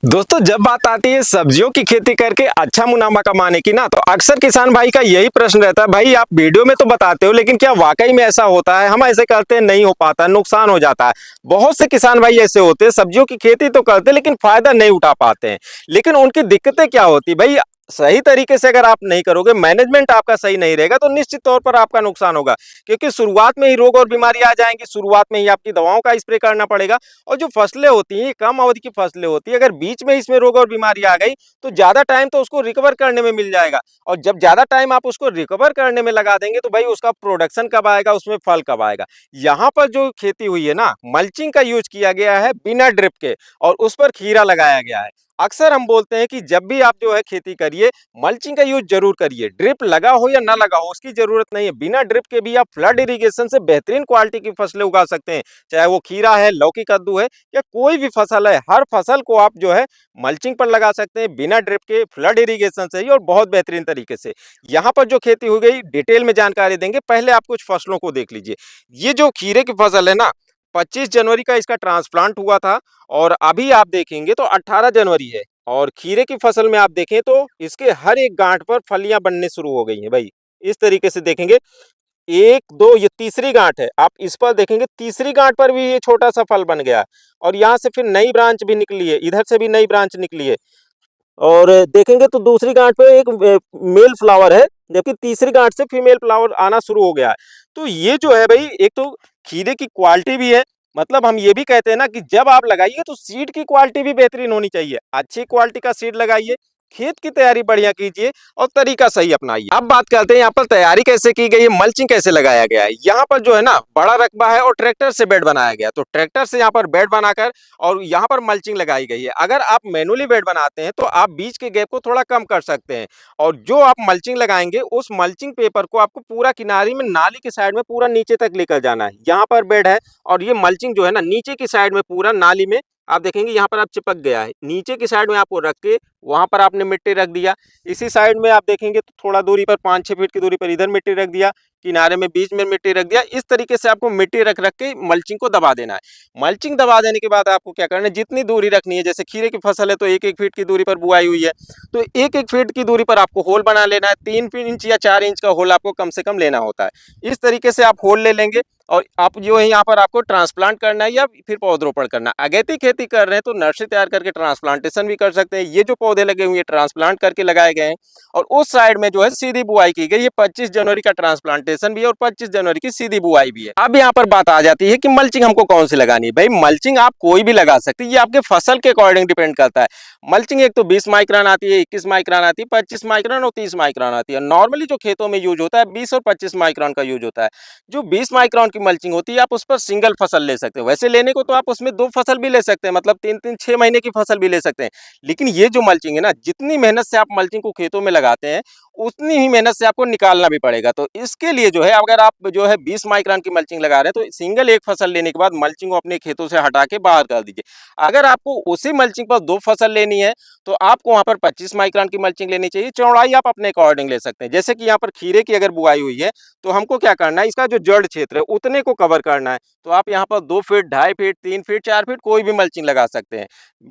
दोस्तों, जब बात आती है सब्जियों की खेती करके अच्छा मुनाफा कमाने की ना, तो अक्सर किसान भाई का यही प्रश्न रहता है, भाई आप वीडियो में तो बताते हो लेकिन क्या वाकई में ऐसा होता है? हम ऐसे करते हैं, नहीं हो पाता, नुकसान हो जाता है। बहुत से किसान भाई ऐसे होते हैं, सब्जियों की खेती तो करते हैं लेकिन फायदा नहीं उठा पाते हैं। लेकिन उनकी दिक्कतें क्या होती है भाई? सही तरीके से अगर आप नहीं करोगे, मैनेजमेंट आपका सही नहीं रहेगा, तो निश्चित तौर पर आपका नुकसान होगा। क्योंकि शुरुआत में ही रोग और बीमारी आ जाएंगी, शुरुआत में ही आपकी दवाओं का स्प्रे करना पड़ेगा। और जो फसलें होती हैं, ये कम अवधि की फसलें होती है, अगर बीच में इसमें रोग और बीमारी आ गई तो ज्यादा टाइम तो उसको रिकवर करने में मिल जाएगा। और जब ज्यादा टाइम आप उसको रिकवर करने में लगा देंगे तो भाई उसका प्रोडक्शन कब आएगा, उसमें फल कब आएगा? यहाँ पर जो खेती हुई है ना, मल्चिंग का यूज किया गया है बिना ड्रिप के, और उस पर खीरा लगाया गया है। अक्सर हम बोलते हैं कि जब भी आप जो है खेती करिए, मल्चिंग का यूज जरूर करिए। ड्रिप लगा हो या ना लगा हो, उसकी जरूरत नहीं है। बिना ड्रिप के भी आप फ्लड इरिगेशन से बेहतरीन क्वालिटी की फसलें उगा सकते हैं। चाहे वो खीरा है, लौकी कद्दू है, या कोई भी फसल है, हर फसल को आप जो है मल्चिंग पर लगा सकते हैं बिना ड्रिप के, फ्लड इरिगेशन से ही, और बहुत बेहतरीन तरीके से। यहाँ पर जो खेती हो गई, डिटेल में जानकारी देंगे। पहले आप कुछ फसलों को देख लीजिए। ये जो खीरे की फसल है ना, 25 जनवरी का इसका ट्रांसप्लांट हुआ था, और अभी आप देखेंगे तो 18 जनवरी है। और खीरे की फसल में आप देखें तो इसके हर एक गांठ पर फलियां बनने शुरू हो गई हैं भाई। इस तरीके से देखेंगे, एक दो, ये तीसरी गांठ है, आप इस पर देखेंगे तीसरी गांठ पर भी ये छोटा सा फल बन गया। और यहाँ से फिर नई ब्रांच भी निकली है, इधर से भी नई ब्रांच निकली है। और देखेंगे तो दूसरी गांठ पे एक मेल फ्लावर है, जबकि तीसरी गांठ से फीमेल फ्लावर आना शुरू हो गया है। तो ये जो है भाई, एक तो खीरे की क्वालिटी भी है। मतलब हम ये भी कहते हैं ना कि जब आप लगाइए तो सीड की क्वालिटी भी बेहतरीन होनी चाहिए। अच्छी क्वालिटी का सीड लगाइए, खेत की तैयारी बढ़िया कीजिए, और तरीका सही अपनाइए। अब बात करते हैं यहाँ पर तैयारी कैसे की गई है, मल्चिंग कैसे लगाया गया है। यहाँ पर जो है ना, बड़ा रकबा है और ट्रैक्टर से बेड बनाया गया, तो ट्रैक्टर से यहाँ पर बेड बनाकर और यहाँ पर मल्चिंग लगाई गई है। अगर आप मैनुअली बेड बनाते हैं तो आप बीच के गैप को थोड़ा कम कर सकते हैं। और जो आप मल्चिंग लगाएंगे, उस मल्चिंग पेपर को आपको पूरा किनारे में, नाली की साइड में पूरा नीचे तक लेकर जाना है। यहाँ पर बेड है, और ये मल्चिंग जो है ना, नीचे की साइड में पूरा नाली में आप देखेंगे यहाँ पर आप चिपक गया है। नीचे की साइड में आपको रख के वहां पर आपने मिट्टी रख दिया। इसी साइड में आप देखेंगे तो थोड़ा दूरी पर, 5-6 फीट की दूरी पर इधर मिट्टी रख दिया, किनारे में बीच में मिट्टी रख दिया। इस तरीके से आपको मिट्टी रख रख के मल्चिंग को दबा देना है। मल्चिंग दबा देने के बाद आपको क्या करना है, जितनी दूरी रखनी है, जैसे खीरे की फसल है तो 1-1 फीट की दूरी पर बुआई हुई है, तो 1-1 फीट की दूरी पर आपको होल बना लेना है। 3 इंच या 4 इंच का होल आपको कम से कम लेना होता है। इस तरीके से आप होल ले लेंगे, और आप जो है यहाँ पर आपको ट्रांसप्लांट करना है या फिर पौधरोपण करना है। अगेती खेती कर रहे हैं तो नर्सरी तैयार करके ट्रांसप्लांटेशन भी कर सकते हैं। ये जो पौधे लगे हुए हैं ट्रांसप्लांट करके लगाए गए हैं, और उस साइड में जो है सीधी बुआई की गई। ये 25 जनवरी का ट्रांसप्लांटेशन भी है और 25 जनवरी की सीधी बुआई भी है। अब यहाँ पर बात आ जाती है कि मल्चिंग हमको कौन सी लगानी है। भाई मल्चिंग आप कोई भी लगा सकते हैं, ये आपके फसल के अकॉर्डिंग डिपेंड करता है। मल्चिंग एक तो 20 माइक्रोन आती है, 21 माइक्रोन आती है, 25 माइक्रोन और 30 माइक्रोन आती है। नॉर्मली जो खेतों में यूज होता है 20 और 25 माइक्रोन का यूज होता है। जो 20 माइक्रोन की मल्चिंग होती है, आप उस पर सिंगल फसल ले सकते हो। वैसे लेने को तो आप उसमें 2 फसल भी ले सकते हैं, मतलब 3-3, 6 महीने की फसल भी ले सकते हैं। लेकिन ये जो मल्चिंग है ना, जितनी मेहनत से आप मल्चिंग को खेतों में लगाते हैं, उतनी ही मेहनत से आपको निकालना भी पड़ेगा। तो इसके लिए जो है, अगर आप जो है 20 माइक्रोन की मल्चिंग लगा रहे हैं तो सिंगल एक फसल लेने के बाद मल्चिंग को अपने खेतों से हटा के बाहर कर दीजिए। अगर आपको उसी मल्चिंग पर 2 फसल लेनी है तो आपको वहां पर 25 माइक्रोन की मल्चिंग लेनी चाहिए। चौड़ाई आप अपने अकॉर्डिंग ले सकते हैं। जैसे कि यहाँ पर खीरे की अगर बुआई हुई है तो हमको क्या करना है, इसका जो जड़ क्षेत्र है उतने को कवर करना है। तो आप यहाँ पर 2 फीट, 2.5 फीट, 3 फीट, 4 फीट कोई भी मल्चिंग लगा सकते हैं।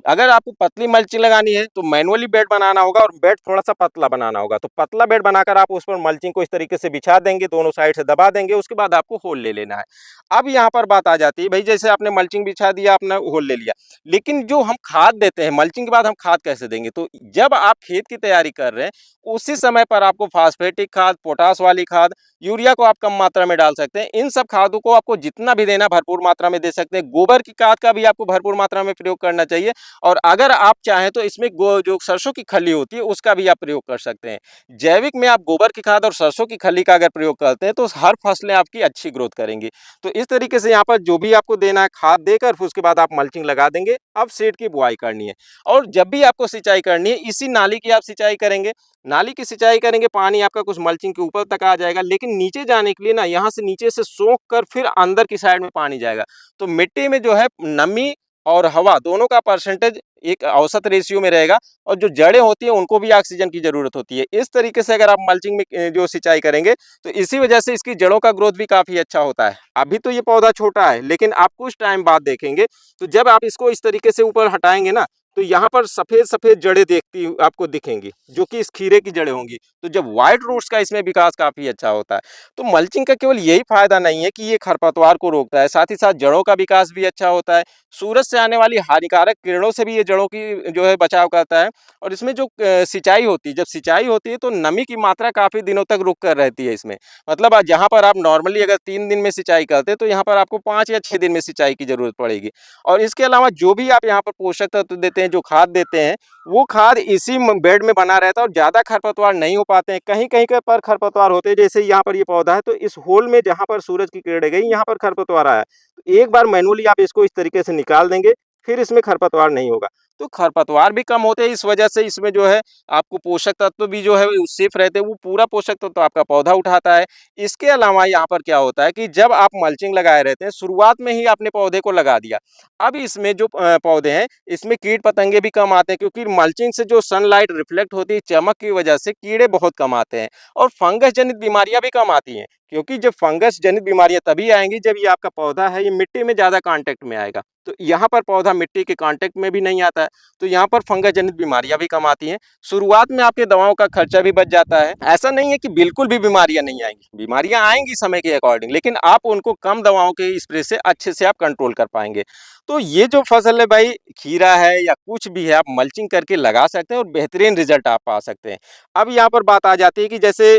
अगर आपको पतली मल्चिंग लगानी है तो मैनुअली बेड बनाना होगा, और बेड थोड़ा सा पतला बनाना होगा। तो पतला बेड बनाकर आप उस पर मल्चिंग को इस तरीके से बिछा देंगे, दोनों साइड से दबा देंगे, उसके बाद आपको होल ले लेना है। अब यहाँ पर बात आ जाती है, भाई जैसे आपने मल्चिंग बिछा दिया, आपने होल ले लिया, लेकिन जो हम खाद देते हैं मल्चिंग के बाद, हम खाद कैसे देंगे? तो जब आप खेत की तैयारी कर रहे हैं उसी समय पर आपको फास्फेटिक खाद, पोटास वाली खाद, यूरिया को आप कम मात्रा में डाल सकते हैं। इन सब खादों को आपको जितना भी देना भरपूर मात्रा में दे सकते हैं। गोबर की खाद का भी आपको भरपूर मात्रा में प्रयोग करना चाहिए। और अगर आप चाहें तो इसमें जो सरसों की खली होती है उसका भी आप प्रयोग कर सकते हैं। जैविक में आप गोबर की खाद और सरसों की खली का अगर प्रयोग करते हैं तो हर फसलें आपकी अच्छी ग्रोथ करेंगी। तो इस तरीके से यहाँ पर जो भी आपको देना है खाद देकर, फिर उसके बाद आप मल्चिंग लगा देंगे। अब सीड की बुआई करनी है, और जब भी आपको सिंचाई करनी है इसी नाली की आप सिंचाई करेंगे। नाली की सिंचाई करेंगे, पानी आपका कुछ मल्चिंग के ऊपर तक आ जाएगा, लेकिन नीचे जाने के लिए ना, यहाँ से नीचे से सोख कर फिर अंदर की साइड में पानी जाएगा। तो मिट्टी में जो है नमी और हवा दोनों का परसेंटेज एक औसत रेशियो में रहेगा, और जो जड़ें होती हैं उनको भी ऑक्सीजन की जरूरत होती है। इस तरीके से अगर आप मल्चिंग में जो सिंचाई करेंगे तो इसी वजह से इसकी जड़ों का ग्रोथ भी काफी अच्छा होता है। अभी तो ये पौधा छोटा है, लेकिन आप कुछ टाइम बाद देखेंगे तो जब आप इसको इस तरीके से ऊपर हटाएंगे ना, तो यहाँ पर सफेद सफेद जड़ें देखती आपको दिखेंगी, जो कि इस खीरे की जड़ें होंगी। तो जब व्हाइट रूट्स का इसमें विकास काफी अच्छा होता है। तो मल्चिंग का केवल यही फायदा नहीं है कि ये खरपतवार को रोकता है, साथ ही साथ जड़ों का विकास भी अच्छा होता है। सूरज से आने वाली हानिकारक किरणों से भी ये जड़ों की जो है बचाव करता है। और इसमें जो सिंचाई होती है, जब सिंचाई होती है तो नमी की मात्रा काफी दिनों तक रुक कर रहती है इसमें। मतलब जहाँ पर आप नॉर्मली अगर 3 दिन में सिंचाई करते हैं, तो यहाँ पर आपको 5 या 6 दिन में सिंचाई की जरूरत पड़ेगी। और इसके अलावा जो भी आप यहाँ पर पोषक तत्व देते हैं, जो खाद देते हैं, वो खाद इसी बेड में बना रहता है और ज्यादा खरपतवार नहीं हो पाते हैं। कहीं कहीं के पर खरपतवार होते हैं, जैसे यहाँ पर ये पौधा है, तो इस होल में जहाँ पर सूरज की किरणें गई, यहाँ पर खरपतवार आया। तो एक बार मैनुअली आप इसको इस तरीके से निकाल देंगे, फिर इसमें खरपतवार नहीं होगा। तो खरपतवार भी कम होते हैं, इस वजह से इसमें जो है आपको पोषक तत्व भी जो है वो सेफ रहते हैं, वो पूरा पोषक तत्व तो आपका पौधा उठाता है। इसके अलावा यहाँ पर क्या होता है कि जब आप मल्चिंग लगाए रहते हैं, शुरुआत में ही आपने पौधे को लगा दिया, अब इसमें जो पौधे हैं, इसमें कीट पतंगे भी कम आते हैं, क्योंकि मल्चिंग से जो सनलाइट रिफ्लेक्ट होती है, चमक की वजह से कीड़े बहुत कम आते हैं और फंगस जनित बीमारियां भी कम आती हैं। क्योंकि जब फंगस जनित बीमारियां तभी आएंगी जब ये आपका पौधा है, ये मिट्टी में ज्यादा कांटेक्ट में आएगा। तो यहाँ पर पौधा मिट्टी के कांटेक्ट में भी नहीं आता है, तो यहाँ पर फंगस जनित बीमारियां भी कम आती हैं। शुरुआत में आपके दवाओं का खर्चा भी बच जाता है। ऐसा नहीं है कि बिल्कुल भी बीमारियां नहीं आएंगी, बीमारियां आएंगी समय के अकॉर्डिंग, लेकिन आप उनको कम दवाओं के स्प्रे से अच्छे से आप कंट्रोल कर पाएंगे। तो ये जो फसल है भाई, खीरा है या कुछ भी है, आप मल्चिंग करके लगा सकते हैं और बेहतरीन रिजल्ट आप पा सकते हैं। अब यहाँ पर बात आ जाती है कि जैसे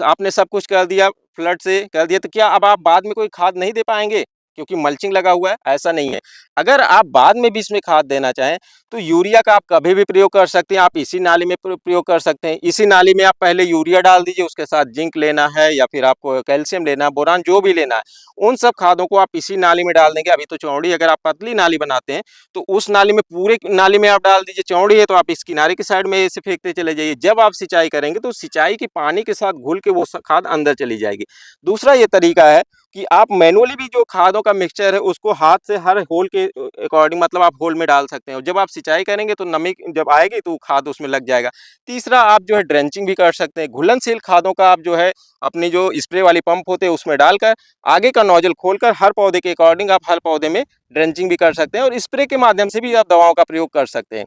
आपने सब कुछ कर दिया, फ्लड से कर दिया, तो क्या अब आप बाद में कोई खाद नहीं दे पाएंगे क्योंकि मल्चिंग लगा हुआ है? ऐसा नहीं है। अगर आप बाद में भी इसमें खाद देना चाहें, तो यूरिया का आप कभी भी प्रयोग कर सकते हैं। आप इसी नाली में प्रयोग कर सकते हैं। इसी नाली में आप पहले यूरिया डाल दीजिए, उसके साथ जिंक लेना है या फिर आपको कैल्शियम लेना है, बोरान जो भी लेना है, उन सब खादों को आप इसी नाली में डाल देंगे। अभी तो चौड़ी, अगर आप पतली नाली बनाते हैं तो उस नाली में, पूरे नाली में आप डाल दीजिए। चौड़ी है तो आप इस किनारे की साइड में ऐसे फेंकते चले जाइए। जब आप सिंचाई करेंगे तो सिंचाई की पानी के साथ घुल के वो खाद अंदर चली जाएगी। दूसरा ये तरीका है कि आप मैनुअली भी जो खादों का मिक्सचर है उसको हाथ से हर होल के अकॉर्डिंग, मतलब आप होल में डाल सकते हैं। जब आप सिंचाई करेंगे तो नमी जब आएगी तो खाद उसमें लग जाएगा। तीसरा, आप जो है ड्रेंचिंग भी कर सकते हैं। घुलनशील खादों का आप जो है अपनी जो स्प्रे वाली पंप होते हैं उसमें डालकर आगे का नोजल खोलकर हर पौधे के अकॉर्डिंग आप हर पौधे में ड्रेंचिंग भी कर सकते हैं और स्प्रे के माध्यम से भी आप दवाओं का प्रयोग कर सकते हैं।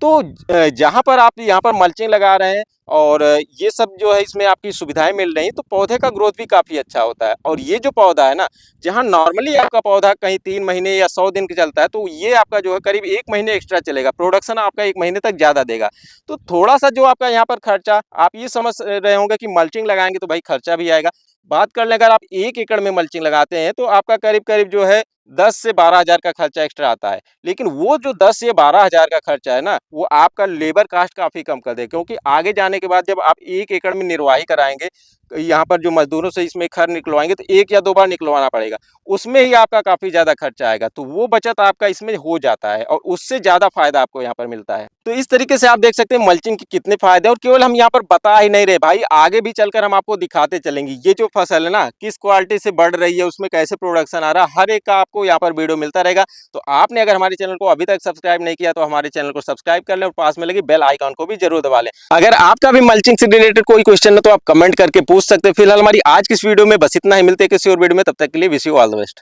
तो जहाँ पर आप यहाँ पर मल्चिंग लगा रहे हैं और ये सब जो है इसमें आपकी सुविधाएं मिल रही हैं, तो पौधे का ग्रोथ भी काफ़ी अच्छा होता है। और ये जो पौधा है ना, जहाँ नॉर्मली आपका पौधा कहीं 3 महीने या 100 दिन का चलता है, तो ये आपका जो है करीब 1 महीने एक्स्ट्रा चलेगा, प्रोडक्शन आपका 1 महीने तक ज़्यादा देगा। तो थोड़ा सा जो आपका यहाँ पर खर्चा, आप ये समझ रहे होंगे कि मल्चिंग लगाएंगे तो भाई खर्चा भी आएगा। बात कर लें, अगर आप 1 एकड़ में मल्चिंग लगाते हैं तो आपका करीब करीब जो है 10 से 12 हज़ार का खर्चा एक्स्ट्रा आता है। लेकिन वो जो 10 से 12 हज़ार का खर्चा है ना, वो आपका लेबर कास्ट काफ़ी कम कर देगा, क्योंकि आगे जाने के बाद जब आप 1 एकड़ में निर्वाही कराएंगे, यहाँ पर जो मजदूरों से इसमें खर निकलवाएंगे तो 1 या 2 बार निकलवाना पड़ेगा, उसमें ही आपका काफ़ी ज़्यादा खर्चा आएगा। तो वो बचत आपका इसमें हो जाता है और उससे ज़्यादा फायदा आपको यहाँ पर मिलता है। तो इस तरीके से आप देख सकते हैं मल्चिंग के कितने फायदे हैं। और केवल हम यहाँ पर बता ही नहीं रहे भाई, आगे भी चलकर हम आपको दिखाते चलेंगे ये जो फसल है ना, किस क्वालिटी से बढ़ रही है, उसमें कैसे प्रोडक्शन आ रहा है, हर एक का आपको यहाँ पर वीडियो मिलता रहेगा। तो आपने अगर हमारे चैनल को अभी तक सब्सक्राइब नहीं किया तो हमारे चैनल को सब्सक्राइब कर लें और पास में लगी बेल आइकॉन को भी जरूर दबा लें। अगर आपका भी मल्चिंग से रिलेटेड कोई क्वेश्चन है तो आप कमेंट करके पूछ सकते हैं। फिलहाल हमारी आज की इस वीडियो में बस इतना ही। मिलते हैं किसी और वीडियो में, तब तक के लिए wish you all the best.